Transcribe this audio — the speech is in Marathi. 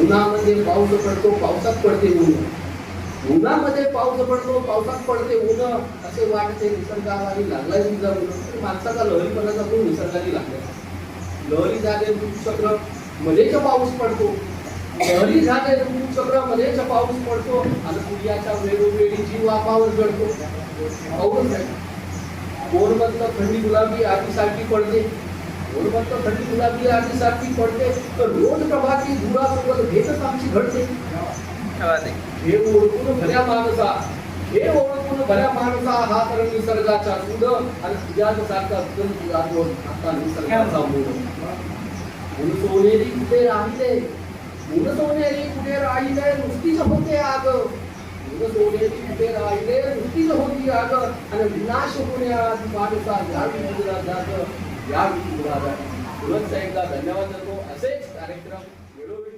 उन्हामध्ये पाऊस पडतो, पावसात पडते ऊन. उन्हामध्ये पाऊस पडतो, पावसात पडते ऊन. असे वाटते निसर्गाला लागलाय तुझा ऊन. माणसाचा लहरीपणाचा तो निसर्गाने लागला. लहरी झाले ऋतुचक्र मध्येच पाऊस पडतो. लहरी झाले ऋतुचक्र मध्येच पाऊस पडतो आणि सूर्याच्या वेळोवेळी जीव आपावर जडतो. पाऊस आहे. कोण म्हणतं थंडी गुलाबी आगीसारखी पडते, कोण म्हणतं थंडी गुलाबी आगीसारखी पडते, तर रोज प्रभाती धुरासोबत भेटच आमची घडते. हे ओळखून भल्या माणसा, हे ओळखून भल्या माणसा हा तर निसर्गाचा सूड आणि तुझ्याच सारखा तुझा दोन आता निसर्गाचा मूड. ऊन सोनेरी कुठे राहिले, ऊन सोनेरी कुठे राहिले नुसतीच होते आग. ऊन सोनेरी कुठे राहिले नुसतीच होती आग आणि विनाश होण्याआधी माणसा यावी तुला जात, यावी तुला जात. पुन्हा एकदा धन्यवाद देतो. असेच कार्यक्रम वेळोवेळी